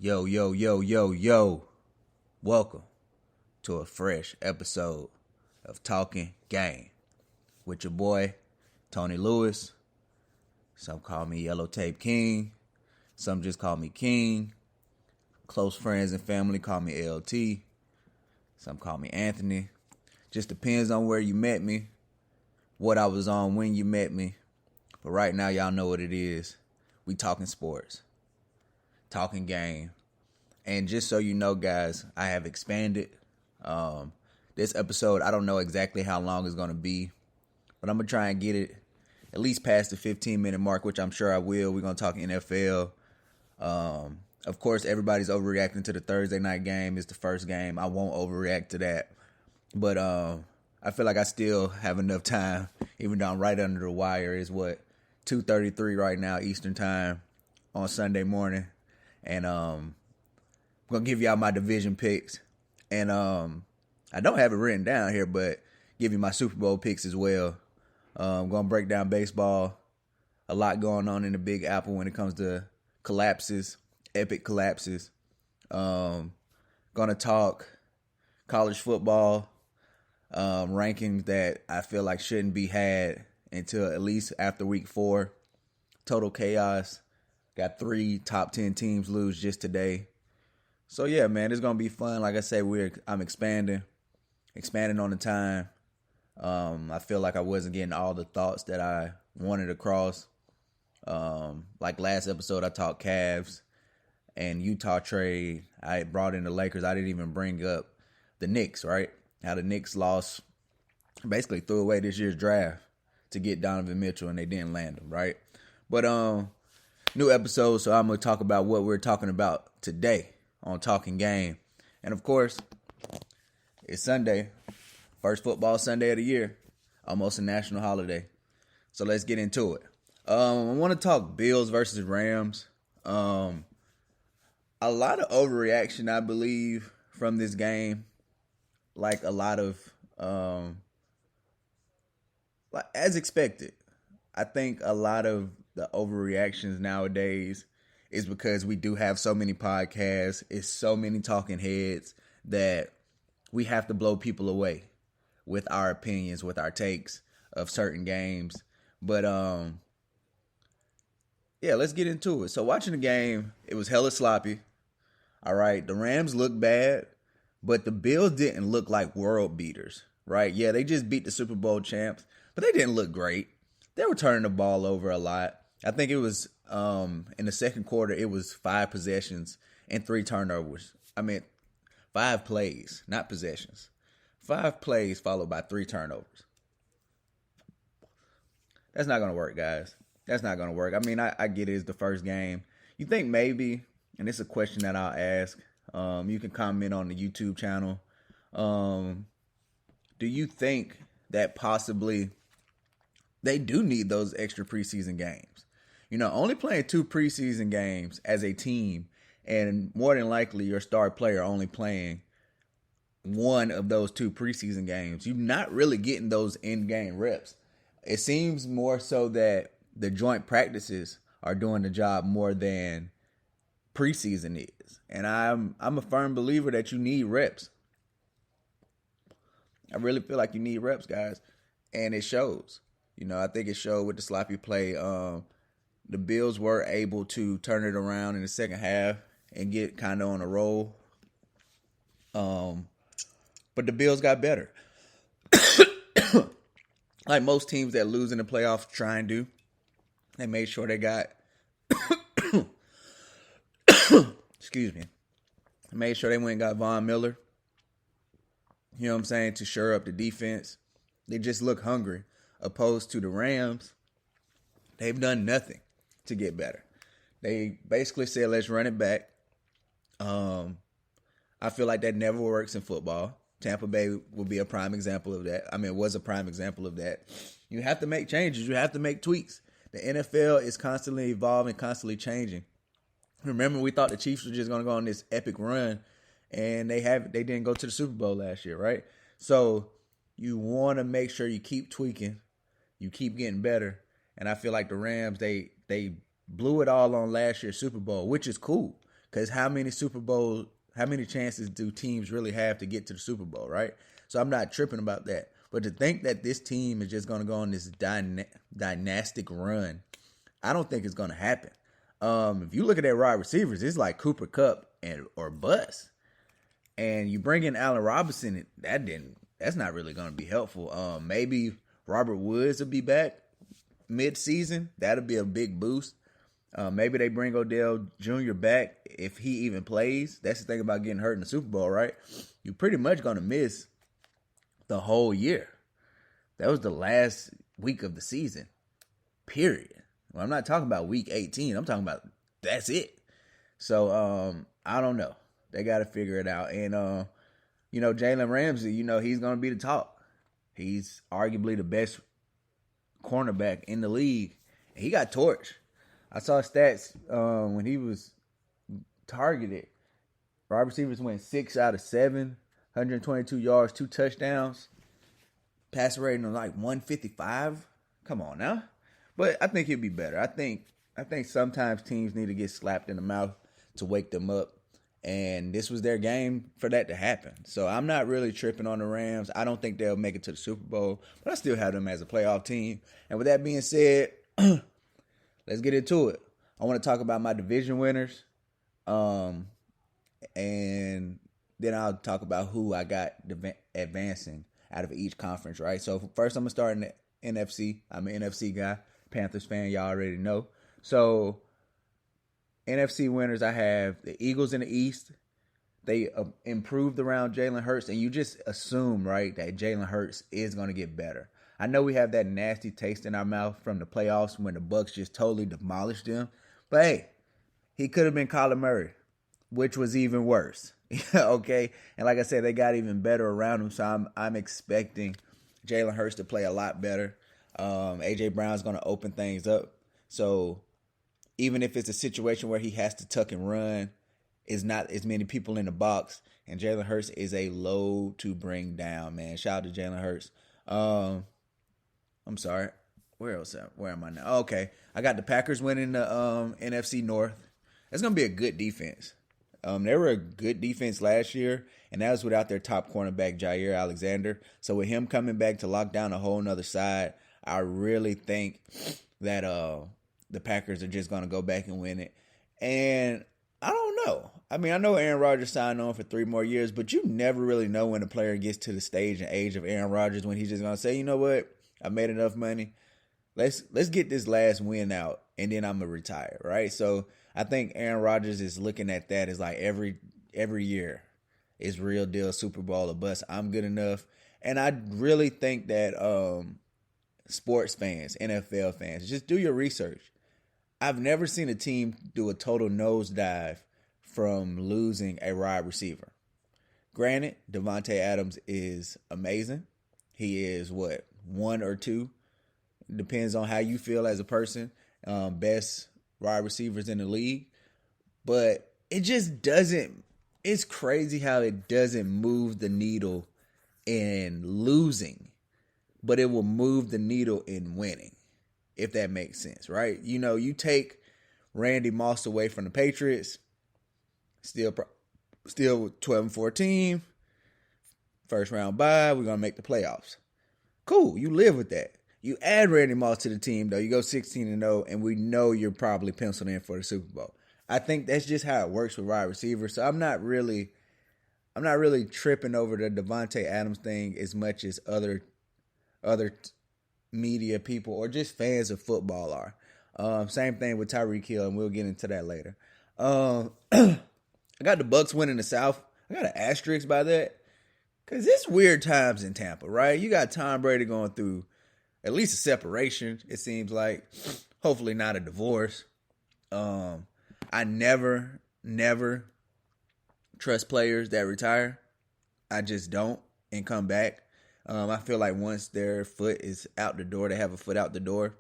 Yo, yo, yo, yo, yo. Welcome to a fresh episode of Talkin with your boy, Tony Lewis. Some call me Yellow Tape King. Some just call me King. Close friends and family call me LT. Some call me Anthony. Just depends on where you met me, what I was on when you met me. But right now, y'all know what it is. We talking sports. Talking game. And just so you know, guys, I have expanded. This episode, I don't know exactly how long it's going to be, but I'm going to try and get it at least past the 15-minute mark, which I'm sure I will. We're going to talk NFL. Of course, everybody's overreacting to the Thursday night game. It's the first game. I won't overreact to that. But I feel like I still have enough time, even though I'm right under the wire. It's 2:33 right now Eastern time on Sunday morning. And I'm going to give y'all my division picks. And I don't have it written down here, but give you my Super Bowl picks as well. I'm going to break down baseball. A lot going on in the Big Apple when it comes to collapses, epic collapses. Going to talk college football rankings that I feel like shouldn't be had until at least after week 4. Total chaos. Got 3 top 10 teams lose just today. So yeah, man, it's gonna be fun. Like I say, I'm expanding on the time. I feel like I wasn't getting all the thoughts that I wanted across. Like last episode, I talked Cavs and Utah trade. I brought in the Lakers. I didn't even bring up the Knicks, right? How the Knicks lost, basically threw away this year's draft to get Donovan Mitchell, and they didn't land him, right? But new episode, so I'm gonna talk about what we're talking about today on Talking Game. And of course, it's Sunday, first football Sunday of the year, almost a national holiday. So let's get into it. I want to talk Bills versus Rams. A lot of overreaction, I believe, from this game. Like a lot of, as expected. I think a lot of the overreactions nowadays is because we do have so many podcasts, it's so many talking heads that we have to blow people away with our opinions, with our takes of certain games. But yeah, let's get into it. So watching the game, it was hella sloppy. All right, the Rams looked bad, but the Bills didn't look like world beaters, right? Yeah, they just beat the Super Bowl champs, but they didn't look great. They were turning the ball over a lot. I think it was in the second quarter, it was 5 possessions and 3 turnovers. I mean, 5 plays, not possessions. 5 plays followed by 3 turnovers. That's not going to work, guys. That's not going to work. I mean, I get it. It's the first game. You think maybe, and it's a question that I'll ask, you can comment on the YouTube channel. Do you think that possibly they do need those extra preseason games? You know, only playing 2 preseason games as a team, and more than likely your star player only playing 1 of those 2 preseason games. You're not really getting those in-game reps. It seems more so that the joint practices are doing the job more than preseason is. And I'm a firm believer that you need reps. I really feel like you need reps, guys. And it shows. You know, I think it showed with the sloppy play. The Bills were able to turn it around in the second half and get kind of on a roll. But the Bills got better. Like most teams that lose in the playoffs try and do. They made sure they got excuse me. Made sure they went and got Von Miller. You know what I'm saying? To shore up the defense. They just look hungry. Opposed to the Rams, they've done nothing to get better. They basically said, let's run it back. I feel like that never works in football. Tampa Bay will be a prime example of that. I mean, it was a prime example of that. You have to make changes. You have to make tweaks. The NFL is constantly evolving, constantly changing. Remember, we thought the Chiefs were just going to go on this epic run, and they didn't go to the Super Bowl last year, right? So you want to make sure you keep tweaking. You keep getting better. And I feel like the Rams, they blew it all on last year's Super Bowl, which is cool Because how many chances do teams really have to get to the Super Bowl, right? So I'm not tripping about that. But to think that this team is just going to go on this dynastic run, I don't think it's going to happen. If you look at their wide receivers, it's like Cooper Kupp or bust. And you bring in Allen Robinson, that's not really going to be helpful. Maybe Robert Woods will be back mid-season. That'll be a big boost. Maybe they bring Odell Jr. back if he even plays. That's the thing about getting hurt in the Super Bowl, right? You're pretty much going to miss the whole year. That was the last week of the season, period. Well, I'm not talking about week 18. I'm talking about that's it. So, I don't know. They got to figure it out. And, Jalen Ramsey, he's going to be the talk. He's arguably the best cornerback in the league. He got torched. I saw stats when he was targeted. Wide receivers went 6 out of 7, 122 yards, 2 touchdowns. Passer rating of like 155. Come on now. But I think he'll be better. I think sometimes teams need to get slapped in the mouth to wake them up. And this was their game for that to happen. So I'm not really tripping on the Rams. I don't think they'll make it to the Super Bowl. But I still have them as a playoff team. And with that being said, let's get into it. I want to talk about my division winners. And then I'll talk about who I got advancing out of each conference, right? So first I'm going to start in the NFC. I'm an NFC guy. Panthers fan, y'all already know. So NFC winners, I have the Eagles in the East. They improved around Jalen Hurts, and you just assume, right, that Jalen Hurts is going to get better. I know we have that nasty taste in our mouth from the playoffs when the Bucs just totally demolished them. But hey, he could have been Kyler Murray, which was even worse. Okay? And like I said, they got even better around him, so I'm expecting Jalen Hurts to play a lot better. A.J. Brown's going to open things up. So even if it's a situation where he has to tuck and run, is not as many people in the box, and Jalen Hurts is a load to bring down, man. Shout out to Jalen Hurts. I'm sorry. Where am I now? Okay. I got the Packers winning the NFC North. That's going to be a good defense. They were a good defense last year, and that was without their top cornerback, Jair Alexander. So with him coming back to lock down a whole nother side, I really think that the Packers are just going to go back and win it. And I don't know. I mean, I know Aaron Rodgers signed on for 3 more years, but you never really know when a player gets to the stage and age of Aaron Rodgers when he's just going to say, you know what, I made enough money. Let's get this last win out, and then I'm going to retire, right? So I think Aaron Rodgers is looking at that as like every year is real deal Super Bowl or bust. I'm good enough. And I really think that sports fans, NFL fans, just do your research. I've never seen a team do a total nosedive from losing a wide receiver. Granted, Devontae Adams is amazing. He is, 1 or 2? Depends on how you feel as a person. Best wide receivers in the league. But it just doesn't, it's crazy how it doesn't move the needle in losing, but it will move the needle in winning, if that makes sense, right? You take Randy Moss away from the Patriots, still 12-14, first round bye, we're going to make the playoffs. Cool, you live with that. You add Randy Moss to the team, though, you go 16-0, and we know you're probably penciled in for the Super Bowl. I think that's just how it works with wide receivers. So I'm not really tripping over the Devontae Adams thing as much as other media people or just fans of football are. Same thing with Tyreek Hill, and we'll get into that later. I got the Bucs winning the South. I got an asterisk by that because it's weird times in Tampa, right? You got Tom Brady going through at least a separation, it seems like. Hopefully not a divorce. I never trust players that retire. I just don't and come back. I feel like once their foot is out the door, they have a foot out the door,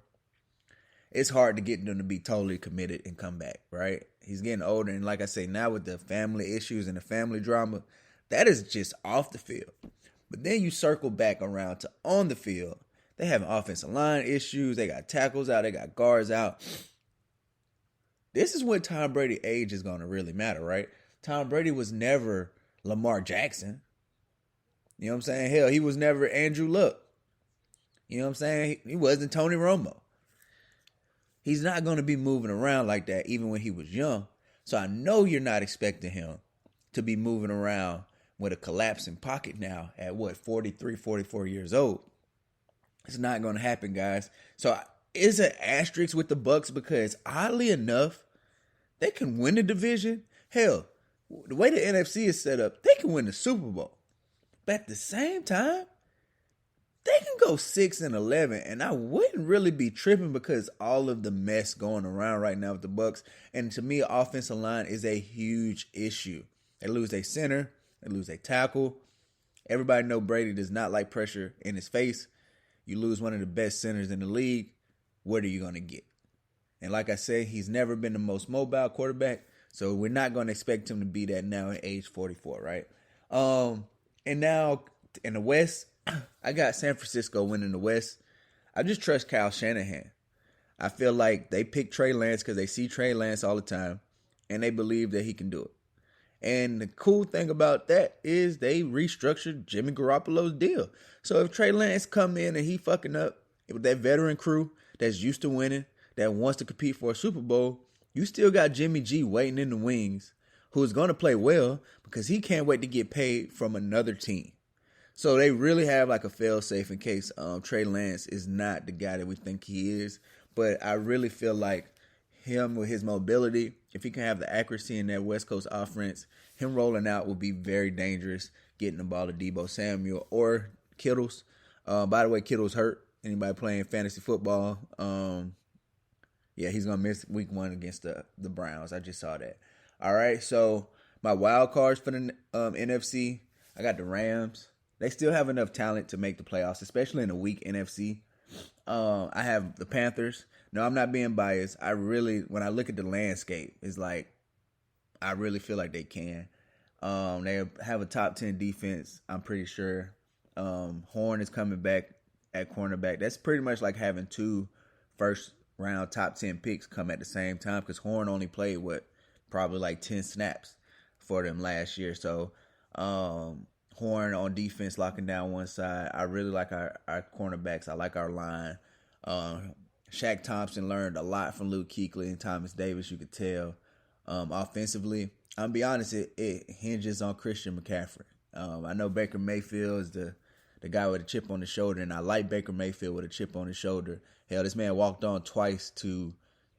it's hard to get them to be totally committed and come back, right? He's getting older, and like I say, now with the family issues and the family drama, that is just off the field. But then you circle back around to on the field. They have offensive line issues. They got tackles out. They got guards out. This is when Tom Brady age is going to really matter, right? Tom Brady was never Lamar Jackson. You know what I'm saying? Hell, he was never Andrew Luck. You know what I'm saying? He wasn't Tony Romo. He's not going to be moving around like that even when he was young. So I know you're not expecting him to be moving around with a collapsing pocket now at 43, 44 years old. It's not going to happen, guys. So it's an asterisk with the Bucs because oddly enough, they can win the division. Hell, the way the NFC is set up, they can win the Super Bowl. But at the same time, they can go 6-11, and I wouldn't really be tripping because all of the mess going around right now with the Bucs. And to me, offensive line is a huge issue. They lose their center, they lose their tackle. Everybody know Brady does not like pressure in his face. You lose one of the best centers in the league, what are you going to get? And like I said, he's never been the most mobile quarterback, so we're not going to expect him to be that now at age 44, right? And now in the West, I got San Francisco winning the West. I just trust Kyle Shanahan. I feel like they pick Trey Lance because they see Trey Lance all the time, and they believe that he can do it. And the cool thing about that is they restructured Jimmy Garoppolo's deal. So if Trey Lance come in and he fucking up with that veteran crew that's used to winning, that wants to compete for a Super Bowl, you still got Jimmy G waiting in the wings who is going to play well because he can't wait to get paid from another team. So they really have like a fail-safe in case Trey Lance is not the guy that we think he is. But I really feel like him with his mobility, if he can have the accuracy in that West Coast offense, him rolling out will be very dangerous, getting the ball to Deebo Samuel or Kittles. By the way, Kittle's hurt. Anybody playing fantasy football, yeah, he's going to miss week 1 against the Browns. I just saw that. All right, so my wild cards for the NFC, I got the Rams. They still have enough talent to make the playoffs, especially in a weak NFC. I have the Panthers. No, I'm not being biased. When I look at the landscape, it's like I really feel like they can. They have a top 10 defense, I'm pretty sure. Horn is coming back at cornerback. That's pretty much like having 2 first-round top 10 picks come at the same time because Horn only played, probably like 10 snaps for them last year. So, Horn on defense locking down one side. I really like our cornerbacks. I like our line. Shaq Thompson learned a lot from Luke Kuechly and Thomas Davis, you could tell. Offensively, I'll be honest, it hinges on Christian McCaffrey. I know Baker Mayfield is the guy with a chip on his shoulder, and I like Baker Mayfield with a chip on his shoulder. Hell, this man walked on twice to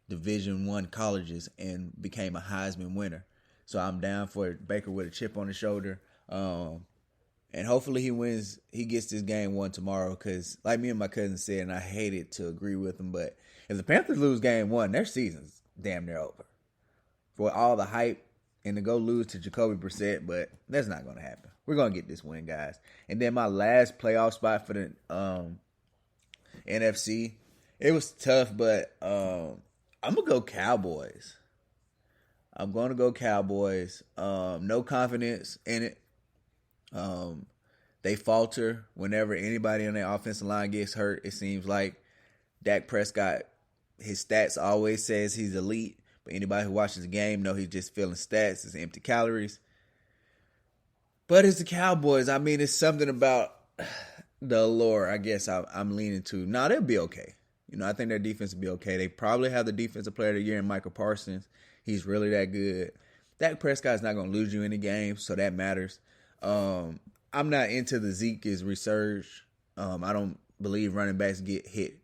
Division I colleges and became a Heisman winner. So I'm down for Baker with a chip on his shoulder. And hopefully he gets this game won tomorrow because like me and my cousin said, and I hated to agree with him, but if the Panthers lose game 1, their season's damn near over. For all the hype and to go lose to Jacoby Brissett, but that's not going to happen. We're going to get this win, guys. And then my last playoff spot for the NFC, it was tough, but I'm going to go Cowboys. I'm going to go Cowboys. No confidence in it. They falter whenever anybody on their offensive line gets hurt. It seems like Dak Prescott, his stats always says he's elite, but anybody who watches the game know he's just filling stats. It's empty calories. But it's the Cowboys. I mean, it's something about the allure, I guess I'm leaning to. Nah, they'll be okay. I think their defense will be okay. They probably have the defensive player of the year in Michael Parsons. He's really that good. Dak Prescott's not going to lose you any games, so that matters. I'm not into the Zeke is resurge. I don't believe running backs get hit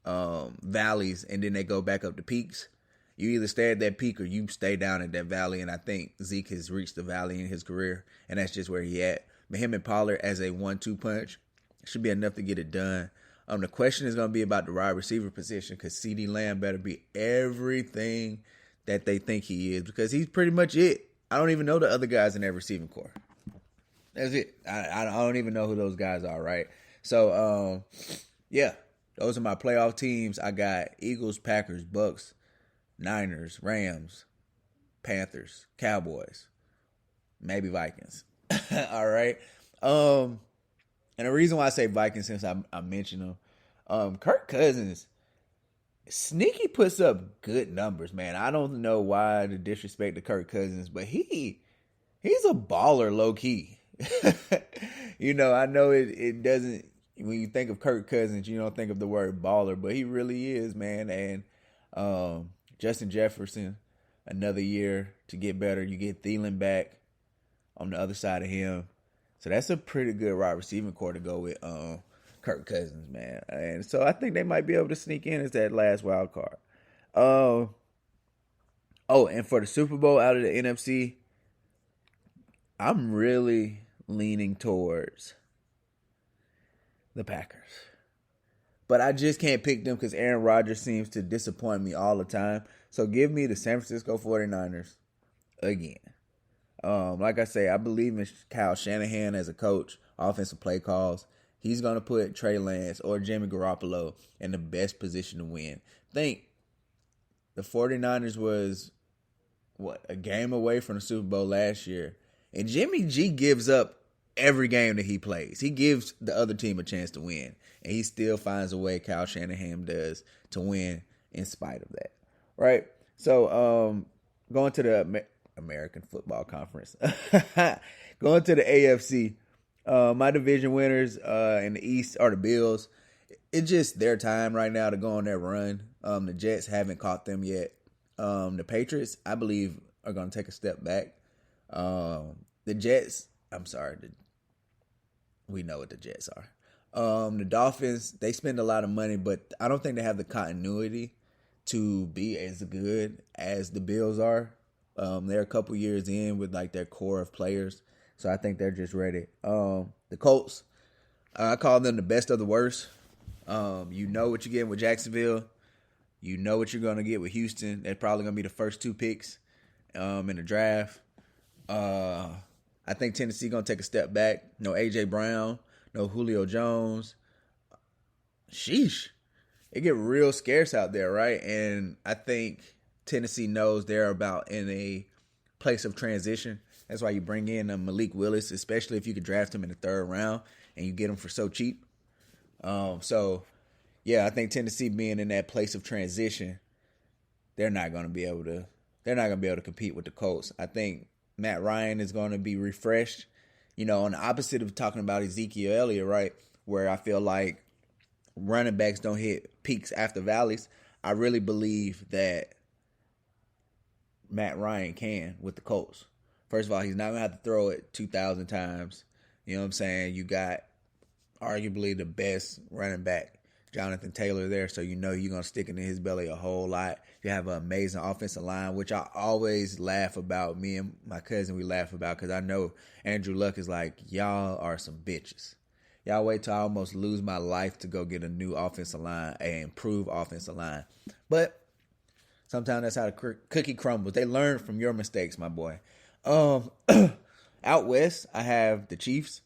valleys and then they go back up to peaks. You either stay at that peak or you stay down at that valley, and I think Zeke has reached the valley in his career, and that's just where he at. But him and Pollard as a 1-2 punch should be enough to get it done. The question is going to be about the wide receiver position because CeeDee Lamb better be everything that they think he is because he's pretty much it. I don't even know the other guys in that receiving core. That's it. I don't even know who those guys are, right? So, yeah, those are my playoff teams. I got Eagles, Packers, Bucks, Niners, Rams, Panthers, Cowboys, maybe Vikings. All right. And the reason why I say Vikings, since I mentioned them, Kirk Cousins Sneaky puts up good numbers, man. I don't know why the disrespect to Kirk Cousins, but he's a baller low key. I know it doesn't, when you think of Kirk Cousins, you don't think of the word baller, but he really is, man. And Justin Jefferson, another year to get better. You get Thielen back on the other side of him. So that's a pretty good wide receiving core to go with Kirk Cousins, man. And so I think they might be able to sneak in as that last wild card. And for the Super Bowl out of the NFC, I'm really leaning towards the Packers. But I just can't pick them because Aaron Rodgers seems to disappoint me all the time. So give me the San Francisco 49ers again. Like I say, I believe in Kyle Shanahan as a coach, offensive play calls. He's going to put Trey Lance or Jimmy Garoppolo in the best position to win. Think the 49ers was, a game away from the Super Bowl last year. And Jimmy G gives up every game that he plays. He gives the other team a chance to win. And he still finds a way, Kyle Shanahan does, to win in spite of that. Right? So, going to the American Football Conference. Going to the AFC. My division winners in the East are the Bills. It's just their time right now to go on their run. The Jets haven't caught them yet. The Patriots, I believe, are going to take a step back. The Jets, we know what the Jets are. The Dolphins, they spend a lot of money, but I don't think they have the continuity to be as good as the Bills are. They're a couple years in with like their core of players. So I think they're just ready. The Colts, I call them the best of the worst. You know what you're getting with Jacksonville. You know what you're going to get with Houston. They're probably going to be the first two picks in the draft. I think Tennessee going to take a step back. No A.J. Brown. No Julio Jones. Sheesh. It get real scarce out there, right? And I think Tennessee knows they're about in a place of transition. That's why you bring in Malik Willis, especially if you could draft him in the third round and you get him for so cheap. I think Tennessee being in that place of transition, they're not going to be able to compete with the Colts. I think Matt Ryan is going to be refreshed. On the opposite of talking about Ezekiel Elliott, right, where I feel like running backs don't hit peaks after valleys. I really believe that Matt Ryan can with the Colts. First of all, he's not going to have to throw it 2,000 times. You know what I'm saying? You got arguably the best running back, Jonathan Taylor, there. So you're going to stick it in his belly a whole lot. You have an amazing offensive line, which I always laugh about. Me and my cousin, we laugh about because I know Andrew Luck is like, y'all are some bitches. Y'all wait till I almost lose my life to go get a new offensive line, an improved offensive line. But sometimes that's how the cookie crumbles. They learn from your mistakes, my boy. Out west, I have the Chiefs.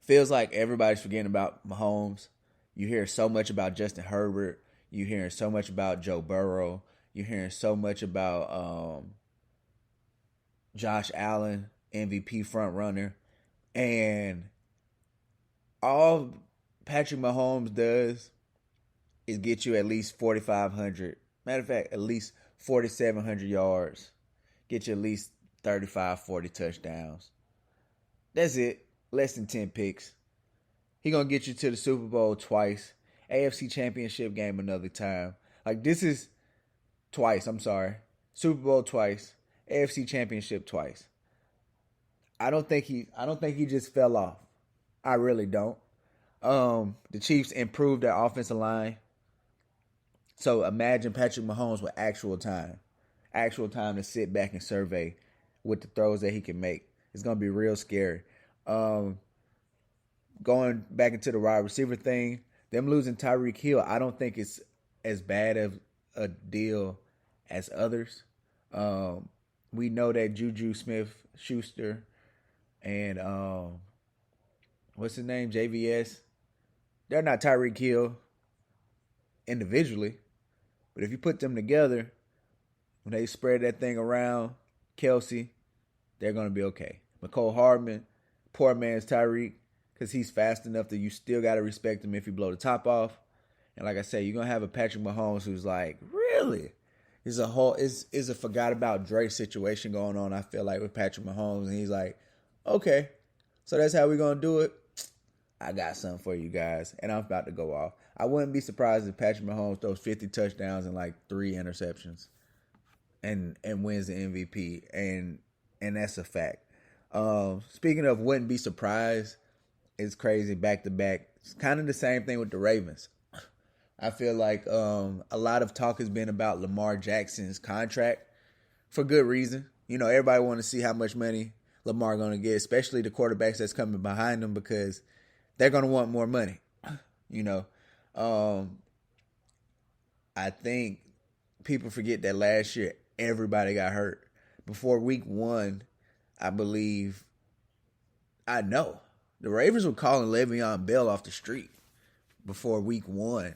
Feels like everybody's forgetting about Mahomes. You hear so much about Justin Herbert. You hearing so much about Joe Burrow. You hearing so much about Josh Allen, MVP front runner. And all Patrick Mahomes does is get you at least 4,500. Matter of fact, at least 4,700 yards. Get you at least 35, 40 touchdowns. That's it. Less than 10 picks. He going to get you to the Super Bowl twice. AFC Championship game another time. Like, this is twice, I'm sorry. Super Bowl twice. AFC Championship twice. I don't think he just fell off. I really don't. The Chiefs improved their offensive line. So imagine Patrick Mahomes with actual time to sit back and survey with the throws that he can make. It's going to be real scary. Going back into the wide receiver thing, them losing Tyreek Hill, I don't think it's as bad of a deal as others. We know that Juju Smith-Schuster and what's his name, JVS, they're not Tyreek Hill individually, but if you put them together, when they spread that thing around, Kelsey, they're going to be okay. McCole Hardman, poor man's Tyreek, because he's fast enough that you still got to respect him if you blow the top off. And like I said, you're gonna have a Patrick Mahomes who's like, really? Is a forgot about Dre situation going on, I feel like, with Patrick Mahomes. And he's like, okay, so that's how we're gonna do it. I got something for you guys. And I'm about to go off. I wouldn't be surprised if Patrick Mahomes throws 50 touchdowns and like 3 interceptions and wins the MVP. And that's a fact. Speaking of wouldn't be surprised, it's crazy back to back. It's kind of the same thing with the Ravens. I feel like a lot of talk has been about Lamar Jackson's contract for good reason. You know, everybody want to see how much money Lamar going to get, especially the quarterbacks that's coming behind him, because they're going to want more money. You know, I think people forget that last year everybody got hurt. Before week 1, I know, the Ravens were calling Le'Veon Bell off the street before week 1.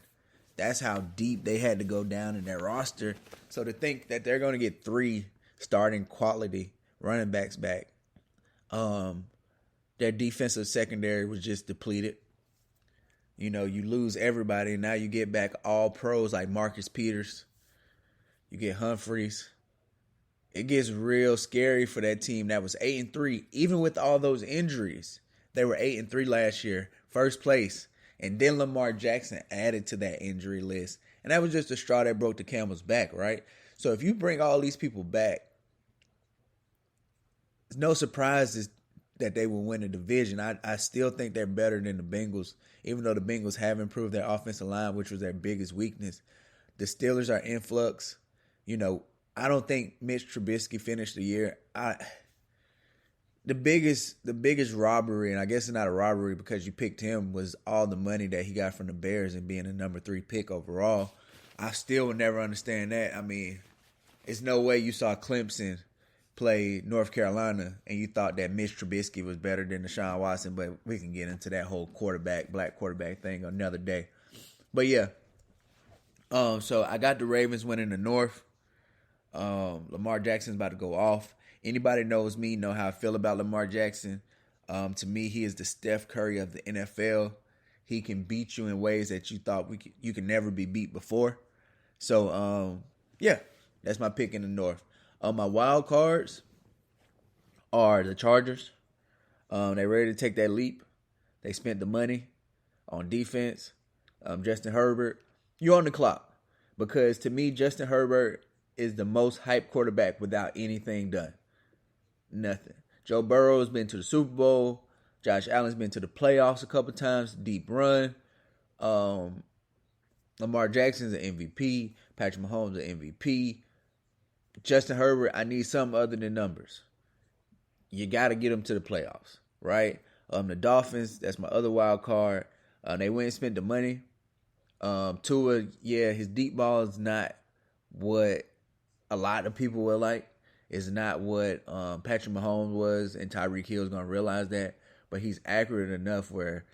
That's how deep they had to go down in their roster. So to think that they're going to get 3 starting quality running backs back, their defensive secondary was just depleted. You know, you lose everybody, and now you get back all pros like Marcus Peters. You get Humphreys. It gets real scary for that team that was 8-3, even with all those injuries. They were 8-3 last year, first place. And then Lamar Jackson added to that injury list. And that was just a straw that broke the camel's back, right? So if you bring all these people back, it's no surprise that they will win the division. I still think they're better than the Bengals, even though the Bengals have improved their offensive line, which was their biggest weakness. The Steelers are in flux. You know, I don't think Mitch Trubisky finished the year. The biggest robbery, and I guess it's not a robbery because you picked him, was all the money that he got from the Bears and being a number 3 pick overall. I still would never understand that. I mean, it's no way you saw Clemson play North Carolina and you thought that Mitch Trubisky was better than Deshaun Watson, but we can get into that whole black quarterback thing another day. But yeah, so I got the Ravens winning the North. Lamar Jackson's about to go off. Anybody knows me know how I feel about Lamar Jackson. To me, he is the Steph Curry of the NFL. He can beat you in ways that you thought you could never be beat before. So, yeah, that's my pick in the North. My wild cards are the Chargers. They're ready to take that leap. They spent the money on defense. Justin Herbert, you're on the clock. Because to me, Justin Herbert is the most hyped quarterback without anything done. Nothing. Joe Burrow has been to the Super Bowl. Josh Allen's been to the playoffs a couple times. Deep run. Lamar Jackson's an MVP. Patrick Mahomes an MVP. Justin Herbert, I need something other than numbers. You got to get him to the playoffs, right? The Dolphins, that's my other wild card. They went and spent the money. Tua, yeah, his deep ball is not what a lot of people were like. It's not what Patrick Mahomes was, and Tyreek Hill is going to realize that. But he's accurate enough where,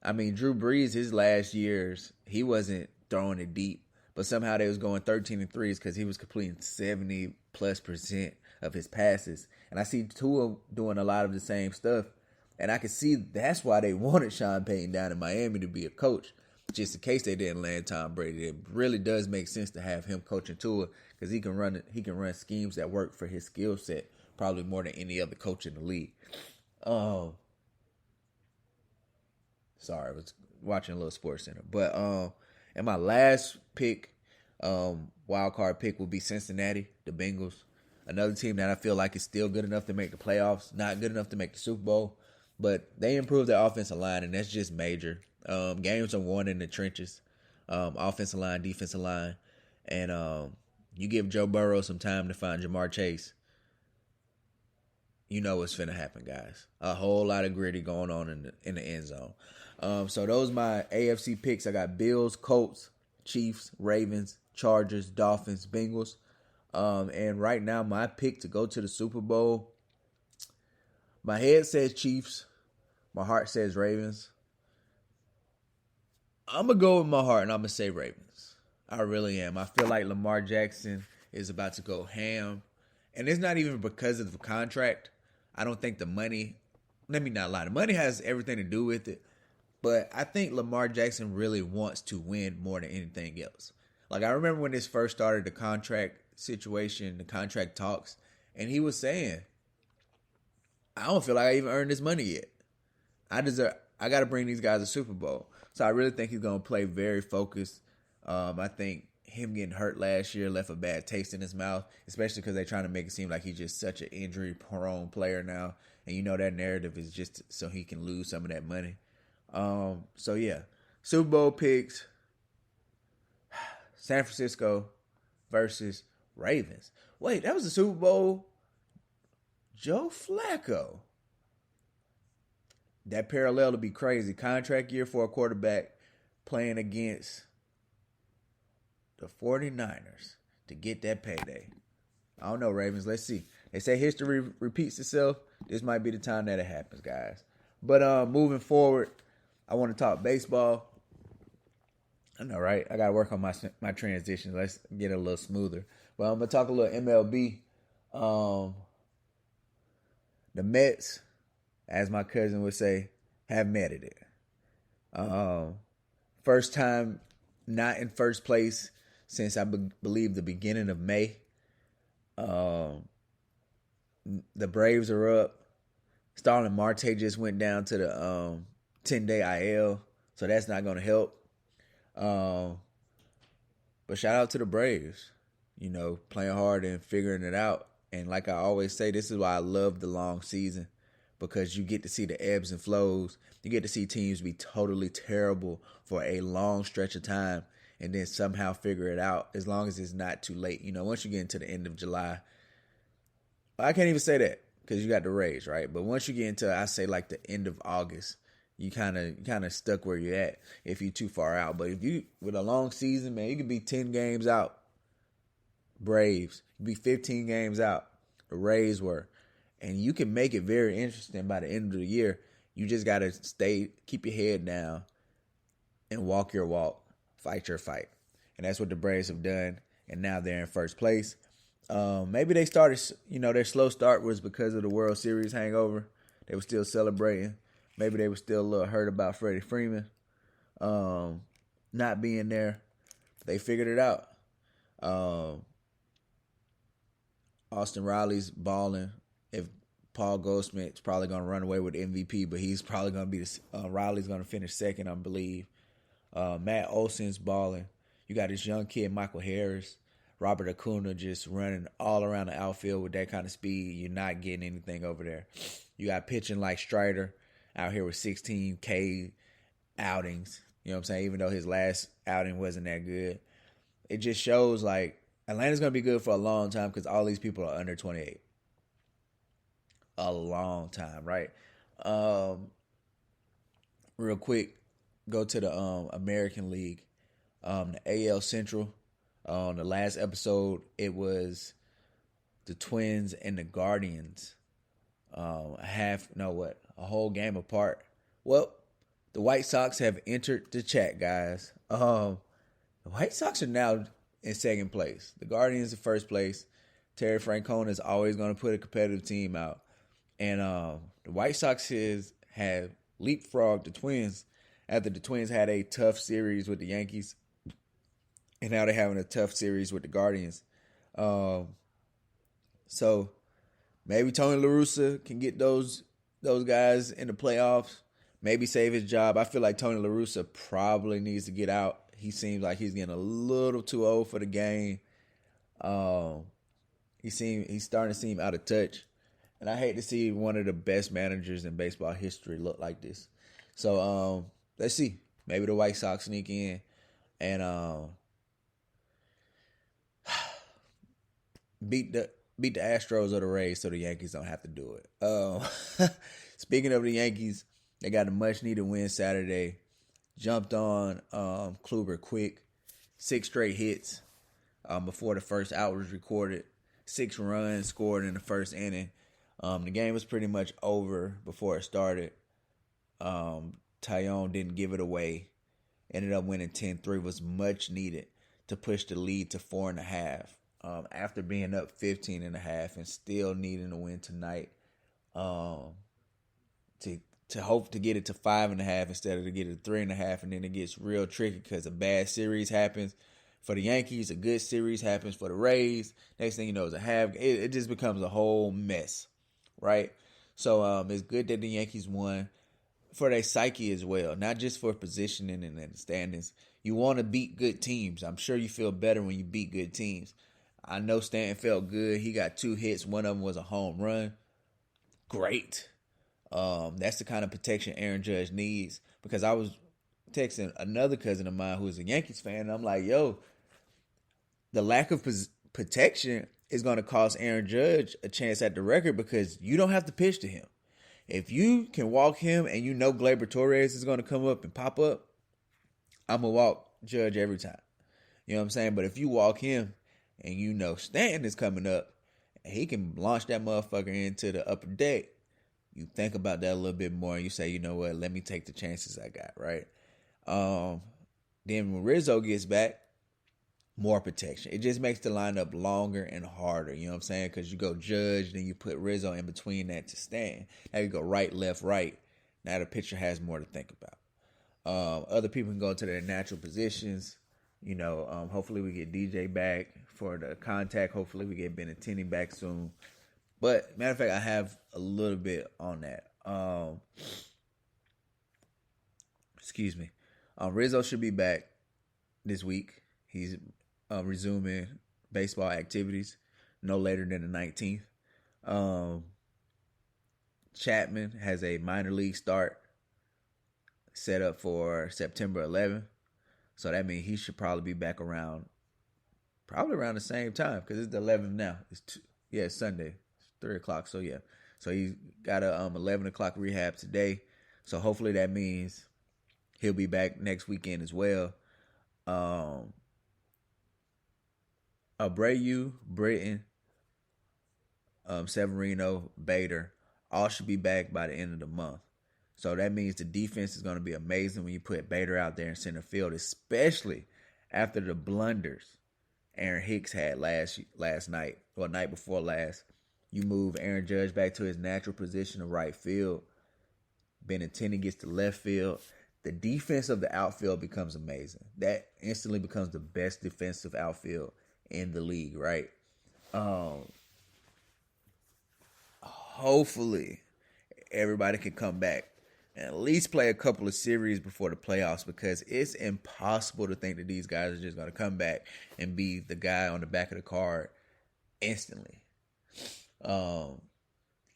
I mean, Drew Brees, his last years, he wasn't throwing it deep. But somehow they was going 13-3 because he was completing 70+% of his passes. And I see Tua doing a lot of the same stuff. And I can see that's why they wanted Sean Payton down in Miami to be a coach. Just in case they didn't land Tom Brady. It really does make sense to have him coaching Tua because he can run schemes that work for his skill set probably more than any other coach in the league. Sorry, I was watching a little Sports Center. But and my last pick, wild card pick, will be Cincinnati, the Bengals. Another team that I feel like is still good enough to make the playoffs, not good enough to make the Super Bowl, but they improved their offensive line, and that's just major. Games are won in the trenches, offensive line, defensive line, and you give Joe Burrow some time to find Jamar Chase, you know what's finna happen, guys. A whole lot of gritty going on in the end zone. So those are my AFC picks. I got Bills, Colts, Chiefs, Ravens, Chargers, Dolphins, Bengals. And right now, my pick to go to the Super Bowl, my head says Chiefs. My heart says Ravens. I'm going to go with my heart, and I'm going to say Ravens. I really am. I feel like Lamar Jackson is about to go ham. And it's not even because of the contract. I don't think the money, let me not lie, the money has everything to do with it. But I think Lamar Jackson really wants to win more than anything else. Like, I remember when this first started, the contract situation, the contract talks, and he was saying, I don't feel like I even earned this money yet. I got to bring these guys a Super Bowl. So I really think he's going to play very focused. I think him getting hurt last year left a bad taste in his mouth, especially because they're trying to make it seem like he's just such an injury-prone player now. And you know that narrative is just so he can lose some of that money. So yeah, Super Bowl picks, San Francisco versus Ravens. Wait, that was the Super Bowl. Joe Flacco. That parallel to be crazy. Contract year for a quarterback playing against the 49ers to get that payday. I don't know, Ravens. Let's see. They say history repeats itself. This might be the time that it happens, guys. But moving forward, I want to talk baseball. I know, right? I got to work on my transitions. Let's get it a little smoother. But I'm going to talk a little MLB. The Mets, as my cousin would say, have meted it. First time not in first place since I believe the beginning of May. The Braves are up. Starling Marte just went down to the 10-day IL, so that's not going to help. But shout out to the Braves, playing hard and figuring it out. And like I always say, this is why I love the long season, because you get to see the ebbs and flows. You get to see teams be totally terrible for a long stretch of time and then somehow figure it out, as long as it's not too late. Once you get into the end of July, I can't even say that because you got the Rays, right? But once you get into, I say, like the end of August, you kind of stuck where you're at if you're too far out. But if you, with a long season, man, you could be 10 games out. Braves, you be 15 games out. The Rays were. And you can make it very interesting by the end of the year. You just got to keep your head down and walk your walk, fight your fight. And that's what the Braves have done. And now they're in first place. Maybe they started, their slow start was because of the World Series hangover. They were still celebrating. Maybe they were still a little hurt about Freddie Freeman not being there. They figured it out. Austin Riley's balling. If Paul Goldschmidt's probably going to run away with MVP, but he's probably going to be Riley's going to finish second, I believe. Matt Olson's balling. You got this young kid, Michael Harris. Robert Acuna just running all around the outfield with that kind of speed. You're not getting anything over there. You got pitching like Strider out here with 16K outings. You know what I'm saying? Even though his last outing wasn't that good. It just shows like Atlanta's going to be good for a long time because all these people are under 28. A long time, right? Real quick, go to the American League. The AL Central. On the last episode, it was the Twins and the Guardians. A whole game apart. Well, the White Sox have entered the chat, guys. The White Sox are now in second place. The Guardians in first place. Terry Francona is always going to put a competitive team out. And the White Sox have leapfrogged the Twins after the Twins had a tough series with the Yankees. And now they're having a tough series with the Guardians. So maybe Tony La Russa can get those guys in the playoffs. Maybe save his job. I feel like Tony La Russa probably needs to get out. He seems like he's getting a little too old for the game. He's starting to seem out of touch. And I hate to see one of the best managers in baseball history look like this. So let's see. Maybe the White Sox sneak in and beat the Astros or the Rays so the Yankees don't have to do it. Speaking of the Yankees, they got a much-needed win Saturday. Jumped on Kluber quick. 6 straight hits before the first out was recorded. 6 runs scored in the first inning. The game was pretty much over before it started. Taillon didn't give it away. Ended up winning 10-3. Was much needed to push the lead to 4.5. After being up 15.5 and still needing to win tonight to to hope to get it to 5.5 instead of to get it to 3.5, and then it gets real tricky because a bad series happens for the Yankees, a good series happens for the Rays. Next thing you know, it's a half. It just becomes a whole mess, right? So it's good that the Yankees won for their psyche as well, not just for positioning and the standings. You want to beat good teams. I'm sure you feel better when you beat good teams. I know Stanton felt good. He got 2 hits. One of them was a home run. Great. That's the kind of protection Aaron Judge needs, because I was texting another cousin of mine who's a Yankees fan, and I'm like, yo, the lack of protection is going to cost Aaron Judge a chance at the record, because you don't have to pitch to him. If you can walk him and you know Gleyber Torres is going to come up and pop up, I'm going to walk Judge every time. You know what I'm saying? But if you walk him and you know Stanton is coming up and he can launch that motherfucker into the upper deck, you think about that a little bit more and you say, you know what, let me take the chances I got, right? Then when Rizzo gets back, more protection. It just makes the lineup longer and harder, you know what I'm saying? Because you go Judge, then you put Rizzo in between that to Stanton. Now you go right, left, right. Now the pitcher has more to think about. Other people can go to their natural positions. You know, hopefully we get DJ back for the contact. Hopefully we get Benintendi back soon. But matter of fact, I have a little bit on that. Excuse me. Rizzo should be back this week. He's resuming baseball activities no later than the 19th. Chapman has a minor league start set up for September 11th. So that means he should probably be back around the same time, because it's the 11th now. It's Sunday. It's 3 o'clock. So yeah. So he's got a 11 o'clock rehab today. So hopefully that means he'll be back next weekend as well. Abreu, Britton, Severino, Bader, all should be back by the end of the month. So that means the defense is going to be amazing when you put Bader out there in center field, especially after the blunders Aaron Hicks had last night, or night before last. You move Aaron Judge back to his natural position of right field. Benintendi gets to left field. The defense of the outfield becomes amazing. That instantly becomes the best defensive outfield in the league, right? Hopefully everybody can come back and at least play a couple of series before the playoffs, because it's impossible to think that these guys are just going to come back and be the guy on the back of the card instantly. So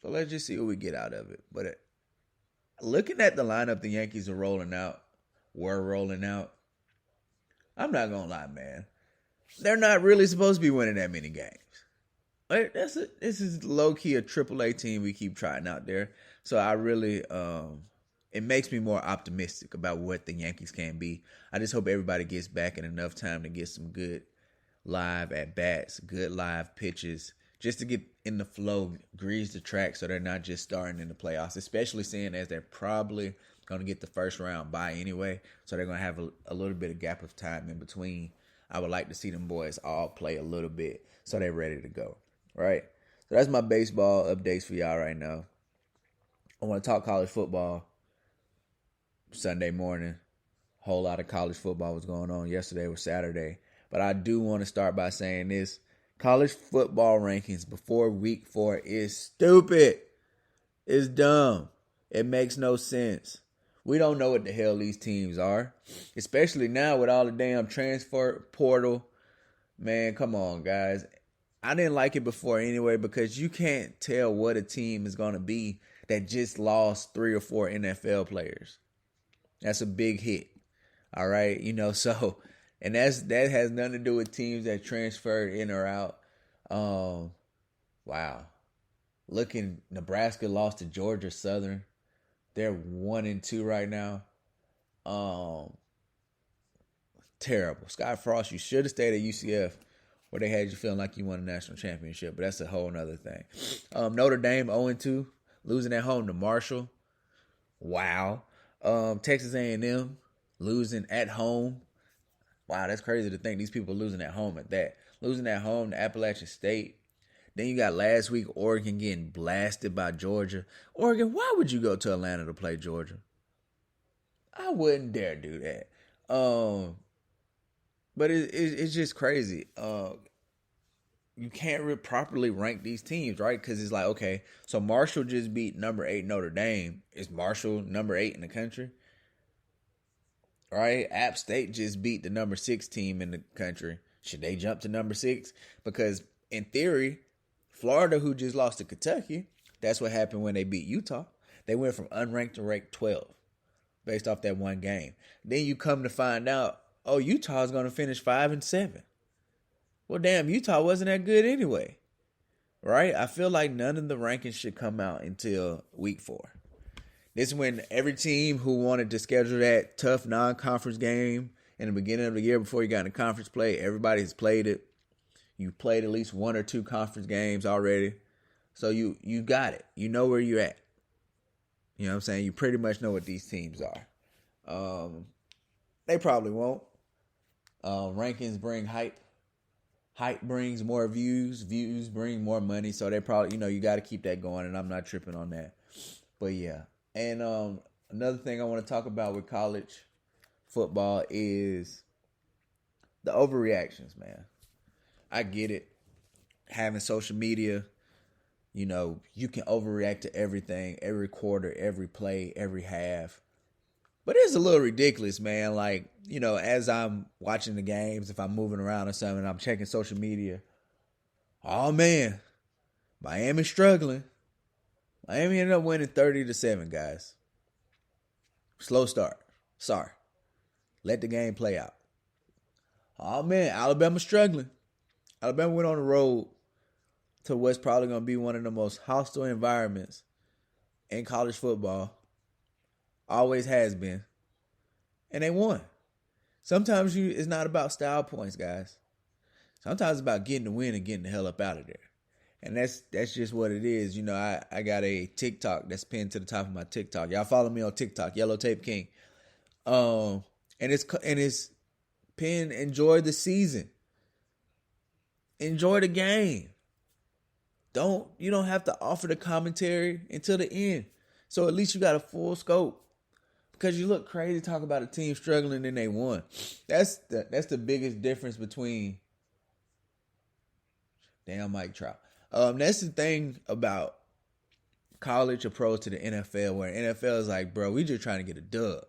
let's just see what we get out of it. But looking at the lineup the Yankees were rolling out, I'm not going to lie, man. They're not really supposed to be winning that many games. This is low-key a AAA team we keep trying out there. So I really, it makes me more optimistic about what the Yankees can be. I just hope everybody gets back in enough time to get some good live at-bats, good live pitches, just to get in the flow, grease the track so they're not just starting in the playoffs, especially seeing as they're probably going to get the first round bye anyway. So they're going to have a little bit of gap of time in between. I would like to see them boys all play a little bit so they're ready to go, right? So that's my baseball updates for y'all right now. I want to talk college football. Sunday morning, whole lot of college football was going on. Yesterday was Saturday. But I do want to start by saying this. College football rankings before week 4 is stupid. It's dumb. It makes no sense. We don't know what the hell these teams are, especially now with all the damn transfer portal. Man, come on, guys. I didn't like it before anyway, because you can't tell what a team is going to be that just lost 3 or 4 NFL players. That's a big hit. All right. You know, so, and that has nothing to do with teams that transferred in or out. Wow. Nebraska lost to Georgia Southern. They're 1-2 right now. Terrible. Scott Frost, you should have stayed at UCF where they had you feeling like you won a national championship, but that's a whole other thing. Notre Dame 0-2, losing at home to Marshall. Wow. Texas A&M losing at home. Wow, that's crazy to think these people are losing at home at that. Losing at home to Appalachian State. Then you got last week Oregon getting blasted by Georgia. Oregon, why would you go to Atlanta to play Georgia? I wouldn't dare do that. But it's just crazy. You can't properly rank these teams, right? Because it's like, okay, so Marshall just beat number 8 Notre Dame. Is Marshall number 8 in the country? Right? App State just beat the number 6 team in the country. Should they jump to number 6? Because in theory, Florida, who just lost to Kentucky, that's what happened when they beat Utah. They went from unranked to ranked 12 based off that one game. Then you come to find out, oh, Utah's going to finish 5-7. Well, damn, Utah wasn't that good anyway. Right? I feel like none of the rankings should come out until week 4. This is when every team who wanted to schedule that tough non-conference game in the beginning of the year before you got into conference play, everybody's played it. You played at least 1 or 2 conference games already. So you got it. You know where you're at. You know what I'm saying? You pretty much know what these teams are. They probably won't. Rankings bring hype. Hype brings more views. Views bring more money. So they probably, you got to keep that going. And I'm not tripping on that. But yeah. And another thing I want to talk about with college football is the overreactions, man. I get it. Having social media, you can overreact to everything, every quarter, every play, every half. But it's a little ridiculous, man. Like, as I'm watching the games, if I'm moving around or something, I'm checking social media. Oh, man. Miami's struggling. Miami ended up winning 30-7, guys. Slow start. Sorry. Let the game play out. Oh, man. Alabama's struggling. Alabama went on the road to what's probably going to be one of the most hostile environments in college football. Always has been. And they won. Sometimes it's not about style points, guys. Sometimes it's about getting the win and getting the hell up out of there. And that's just what it is. I got a TikTok that's pinned to the top of my TikTok. Y'all follow me on TikTok, Yellow Tape King. And it's pinned, enjoy the season. Enjoy the game. You don't have to offer the commentary until the end. So at least you got a full scope. Because you look crazy talking about a team struggling and they won. That's the biggest difference between Mike Trout. That's the thing about college approach to the NFL, where NFL is like, bro, we just trying to get a dub.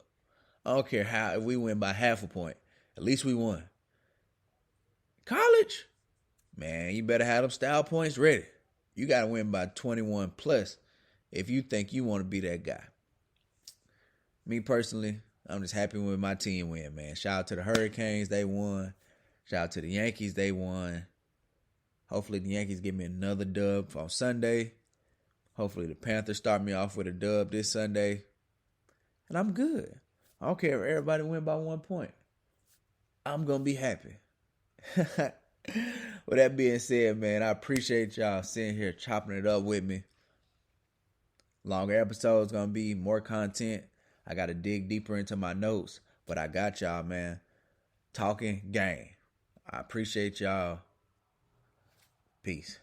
I don't care if we win by half a point. At least we won. College, man, you better have them style points ready. You got to win by 21 plus if you think you want to be that guy. Me personally, I'm just happy with my team win, man. Shout out to the Hurricanes, they won. Shout out to the Yankees, they won. Hopefully the Yankees give me another dub on Sunday. Hopefully the Panthers start me off with a dub this Sunday. And I'm good. I don't care if everybody win by 1 point. I'm going to be happy. With that being said, man, I appreciate y'all sitting here chopping it up with me. Longer episodes, going to be more content. I got to dig deeper into my notes. But I got y'all, man. Talking game. I appreciate y'all. Peace.